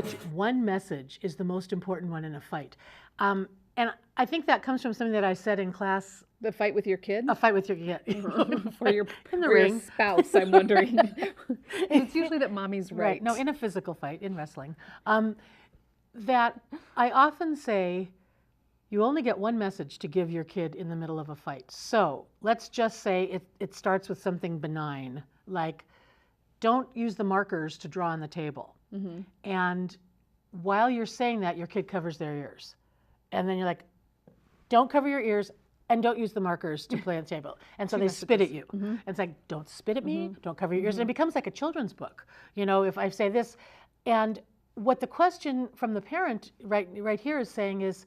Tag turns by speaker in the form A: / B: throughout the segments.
A: which one message is the most important one in a fight. And I think that comes from something that I said in class.
B: The fight with your kid?
A: A fight with your kid.
B: For your,
A: in the
B: for
A: ring.
B: your spouse, I'm wondering. It's usually that mommy's right.
A: No, in a physical fight, in wrestling. That I often say, you only get one message to give your kid in the middle of a fight. So let's just say it starts with something benign, like don't use the markers to draw on the table. And while you're saying that, your kid covers their ears. And then you're like, don't cover your ears and don't use the markers to play on the table. And so they spit at you. And it's like, don't spit at me, don't cover your ears. And it becomes like a children's book. You know, if I say this, and what the question from the parent right here is saying is,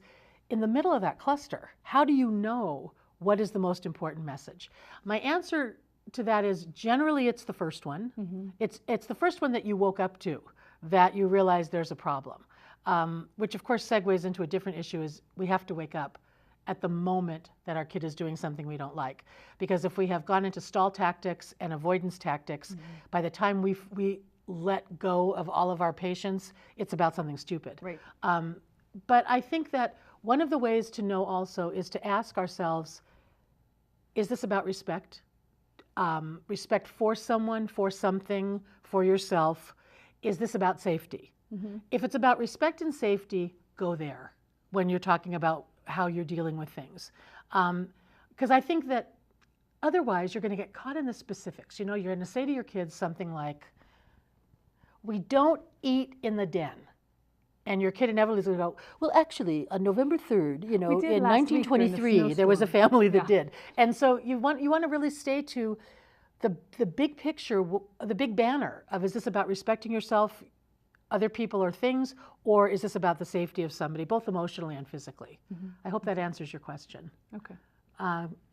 A: in the middle of that cluster, how do you know what is the most important message? My answer to that is generally it's the first one. It's the first one that you woke up to, that you realize there's a problem, which of course segues into a different issue is we have to wake up at the moment that our kid is doing something we don't like. Because if we have gone into stall tactics and avoidance tactics, by the time we let go of all of our patience, it's about something stupid.
B: Right.
A: But I think that one of the ways to know also is to ask ourselves, is this about respect? Respect for someone, for something, for yourself? Is this about safety? If it's about respect and safety, go there when you're talking about how you're dealing with things. Because I think that otherwise you're going to get caught in the specifics. You know, you're going to say to your kids something like, we don't eat in the den. And your kid inevitably is going to go, well, actually, on November 3rd, you know, in 1923, there was a family that did. And so you want to really stay to the big picture, the big banner of, is this about respecting yourself, other people or things, or is this about the safety of somebody, both emotionally and physically? I hope that answers your question.
B: Okay.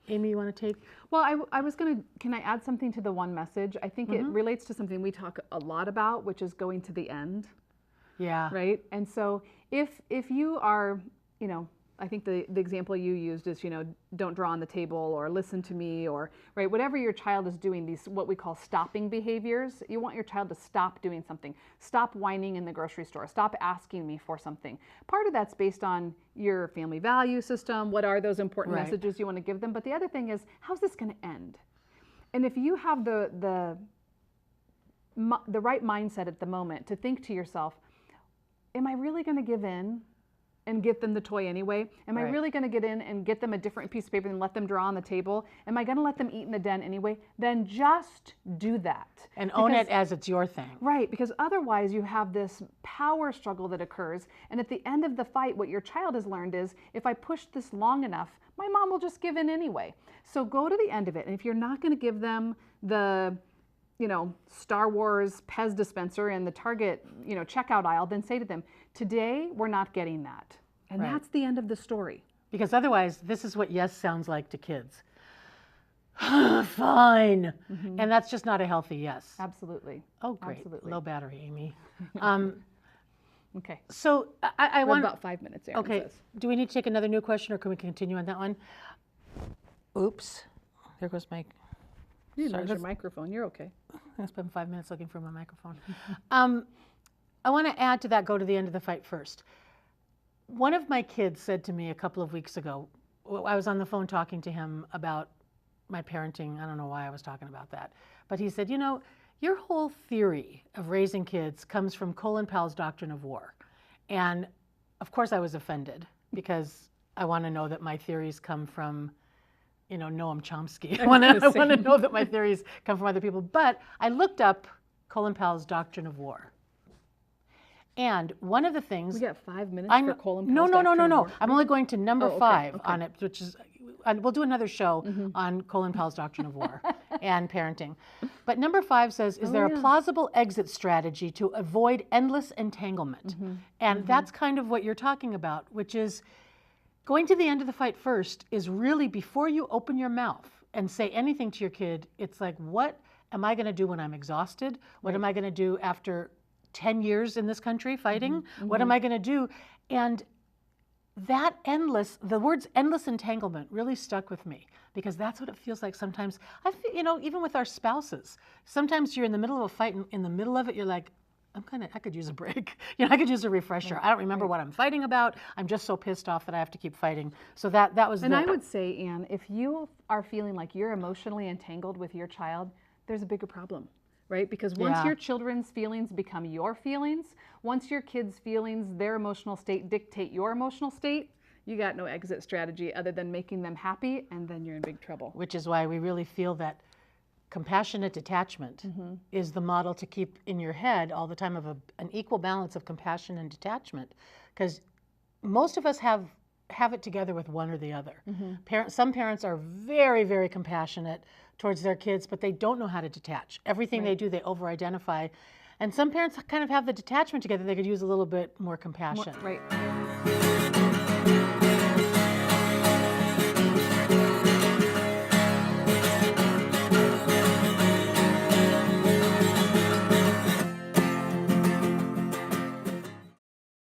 A: Amy, you want to take?
B: Well, I was going to, can I add something to the one message? I think it relates to something we talk a lot about, which is going to the end.
A: Yeah.
B: Right. And so if you are, you know, I think the example you used is, you know, don't draw on the table or listen to me or, right, whatever your child is doing, these what we call stopping behaviors, you want your child to stop doing something. Stop whining in the grocery store. Stop asking me for something. Part of that's based on your family value system. What are those important messages you want to give them? But the other thing is, how's this going to end? And if you have the right mindset at the moment to think to yourself, am I really going to give in and get them the toy anyway? Am I really going to get in and get them a different piece of paper and let them draw on the table? Am I going to let them eat in the den anyway? Then just do that.
A: And own it as it's your thing.
B: Right, because otherwise you have this power struggle that occurs. And at the end of the fight, what your child has learned is, if I push this long enough, my mom will just give in anyway. So go to the end of it. And if you're not going to give them the, you know, Star Wars Pez dispenser in the Target, you know, checkout aisle, then say to them, today we're not getting that. And that's the end of the story.
A: Because otherwise, this is what yes sounds like to kids. Fine. And that's just not a healthy yes.
B: Absolutely.
A: Oh, great.
B: Absolutely.
A: Low battery, Amy.
B: Okay.
A: So I want
B: about 5 minutes, Aaron says.
A: Do we need to take another new question, or can we continue on that one? Oops. There goes my...
B: You lose your microphone. You're okay.
A: I spent 5 minutes looking for my microphone. I want to add to that, go to the end of the fight first. One of my kids said to me a couple of weeks ago, I was on the phone talking to him about my parenting. I don't know why I was talking about that. But he said, you know, your whole theory of raising kids comes from Colin Powell's doctrine of war. And of course I was offended, because I want to know that my theories come from, you know, Noam Chomsky. I want to know that my theories come from other people. But I looked up Colin Powell's doctrine of war. And one of the things...
B: We got 5 minutes for Colin Powell's
A: No. I'm only going to number 5 on it, which is... we'll do another show on Colin Powell's doctrine of war and parenting. But number 5 says, is there a plausible exit strategy to avoid endless entanglement? And that's kind of what you're talking about, which is going to the end of the fight first is really, before you open your mouth and say anything to your kid, it's like, what am I going to do when I'm exhausted? What am I going to do after 10 years in this country fighting? What am I going to do? And that the words endless entanglement really stuck with me, because that's what it feels like sometimes. I feel, you know, even with our spouses, sometimes you're in the middle of a fight, and in the middle of it, you're like, I could use a break. You know, I could use a refresher. I don't remember what I'm fighting about. I'm just so pissed off that I have to keep fighting. So that was
B: And I would say, Anne, if you are feeling like you're emotionally entangled with your child, there's a bigger problem, right? Because once your children's feelings become your feelings, once your kids' feelings, their emotional state dictate your emotional state, you got no exit strategy other than making them happy, and then you're in big trouble.
A: Which is why we really feel that compassionate detachment is the model to keep in your head all the time, of an equal balance of compassion and detachment. Because most of us have it together with one or the other. Some parents are very, very compassionate towards their kids, but they don't know how to detach. Everything they do, they over-identify. And some parents kind of have the detachment together. They could use a little bit more compassion.
B: Right.